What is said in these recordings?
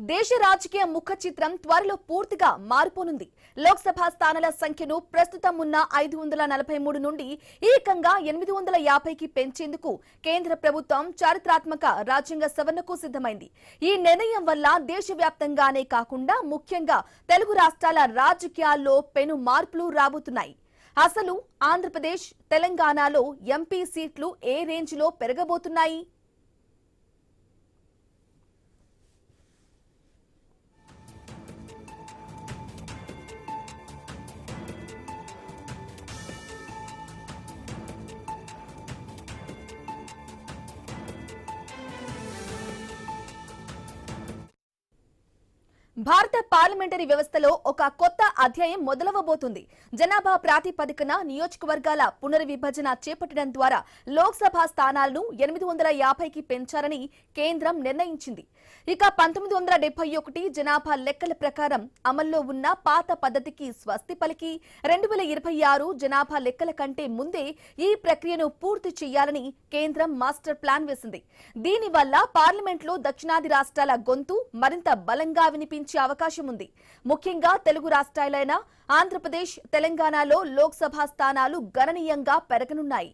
దేశ రాజకీయ ముఖ చిత్రం త్వరలో పూర్తిగా మారిపోనుంది. లోక్సభ స్థానాల సంఖ్యను ప్రస్తుతం ఉన్న 543 నుండి ఏకంగా 850కి పెంచేందుకు కేంద్ర ప్రభుత్వం చారిత్రాత్మక రాజ్యాంగ సవరణకు సిద్ధమైంది. ఈ నిర్ణయం వల్ల దేశవ్యాప్తంగానే కాకుండా ముఖ్యంగా తెలుగు రాష్ట్రాల రాజకీయాల్లో పెను మార్పులు రాబోతున్నాయి. అసలు ఆంధ్రప్రదేశ్, తెలంగాణలో ఎంపీ సీట్లు ఏ రేంజ్లో పెరగబోతున్నాయి? భారత పార్లమెంటరీ వ్యవస్థలో ఒక కొత్త అధ్యాయం మొదలవబోతుంది. జనాభా ప్రాతిపదికన నియోజకవర్గాల పునర్విభజన చేపట్టడం ద్వారా లోక్సభ స్థానాలను 850కి పెంచాలని కేంద్రం నిర్ణయించింది. ఇక 1971 జనాభా లెక్కల ప్రకారం అమల్లో ఉన్న పాత పద్ధతికి స్వస్తి పలికి 2026 జనాభా లెక్కల కంటే ముందే ఈ ప్రక్రియను పూర్తి చేయాలని కేంద్రం మాస్టర్ ప్లాన్ వేసింది. దీనివల్ల పార్లమెంట్లో దక్షిణాది రాష్ట్రాల గొంతు మరింత బలంగా వినిపించే అవకాశం ఉంది. ముఖ్యంగా తెలుగు రాష్ట్రాలైన ఆంధ్రప్రదేశ్, తెలంగాణలో లోక్సభ స్థానాలు గణనీయంగా పెరగనున్నాయి.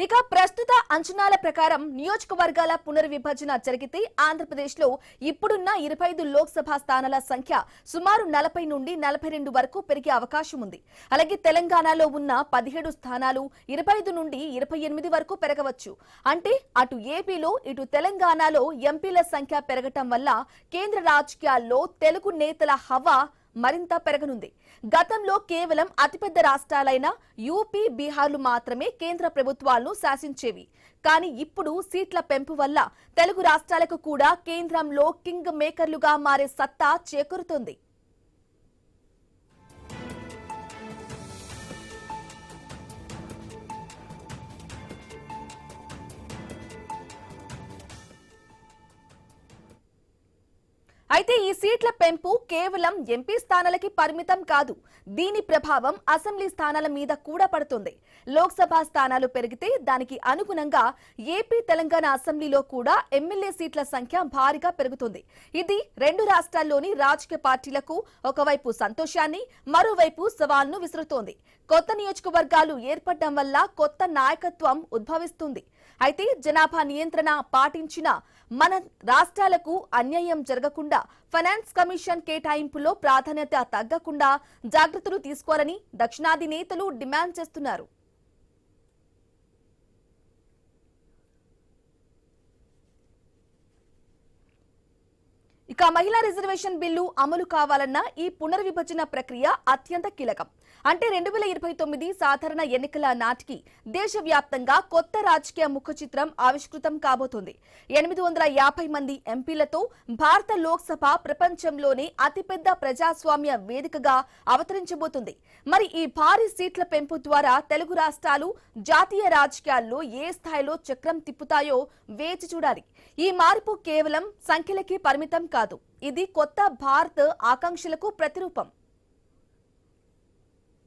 ఇక ప్రస్తుత అంచనాల ప్రకారం నియోజకవర్గాల పునర్విభజన జరిగితే ఆంధ్రప్రదేశ్లో ఇప్పుడున్న 25 లోక్సభ స్థానాల సంఖ్య సుమారు 40 నుండి 42 వరకు పెరిగే అవకాశం ఉంది. అలాగే తెలంగాణలో ఉన్న 17 స్థానాలు 25 నుండి 28 వరకు పెరగవచ్చు. అంటే అటు ఏపీలో ఇటు తెలంగాణలో ఎంపీల సంఖ్య పెరగటం వల్ల కేంద్ర రాజకీయాల్లో తెలుగు నేతల హవా మరింత పెరగనుంది. గతంలో కేవలం అతిపెద్ద రాష్ట్రాలైన యూపీ, బీహార్లు మాత్రమే కేంద్ర ప్రభుత్వాలను శాసించేవి. కానీ ఇప్పుడు సీట్ల పెంపు వల్ల తెలుగు రాష్ట్రాలకు కూడా కేంద్రంలో కింగ్ మేకర్లుగా మారే సత్తా చేకూరుతోంది. అయితే ఈ సీట్ల పెంపు కేవలం ఎంపీ స్థానాలకి పరిమితం కాదు. దీని ప్రభావం అసెంబ్లీ స్థానాల మీద కూడా పడుతుంది. లోక్సభ స్థానాలు పెరిగితే దానికి అనుగుణంగా ఏపీ, తెలంగాణ అసెంబ్లీలో కూడా ఎమ్మెల్యే సీట్ల సంఖ్య భారీగా పెరుగుతుంది. ఇది రెండు రాష్ట్రాల్లోని రాజకీయ పార్టీలకు ఒకవైపు సంతోషాన్ని, మరోవైపు సవాల్ను విసురుతోంది. కొత్త నియోజకవర్గాలు ఏర్పడడం వల్ల కొత్త నాయకత్వం ఉద్భవిస్తుంది. అయితే జనాభా నియంత్రణ పాటించిన మన రాష్ట్రాలకు అన్యాయం జరగకుండా ఫైనాన్స్ కమిషన్ కేటాయింపులో ప్రాధాన్యత తగ్గకుండా జాగ్రత్తలు తీసుకోవాలని దక్షిణాది నేతలు డిమాండ్ చేస్తున్నారు. ఇక మహిళా రిజర్వేషన్ బిల్లు అమలు కావాలన్న ఈ పునర్విభజన ప్రక్రియ అత్యంత కీలకం. అంటే 2029 సాధారణ ఎన్నికల నాటికి దేశవ్యాప్తంగా కొత్త రాజకీయ ముఖ చిత్రం ఆవిష్కృతం కాబోతోంది. 850 మంది ఎంపీలతో భారత లోక్సభ ప్రపంచంలోనే అతిపెద్ద ప్రజాస్వామ్య వేదికగా అవతరించబోతుంది. మరి ఈ భారీ సీట్ల పెంపు ద్వారా తెలుగు రాష్ట్రాలు జాతీయ రాజకీయాల్లో ఏ స్థాయిలో చక్రం తిప్పుతాయో వేచి చూడాలి. ఈ మార్పు కేవలం సంఖ్యలకి పరిమితం కాదు. ఇది కొత్త భారత్ ఆకాంక్షలకు ప్రతిరూపం.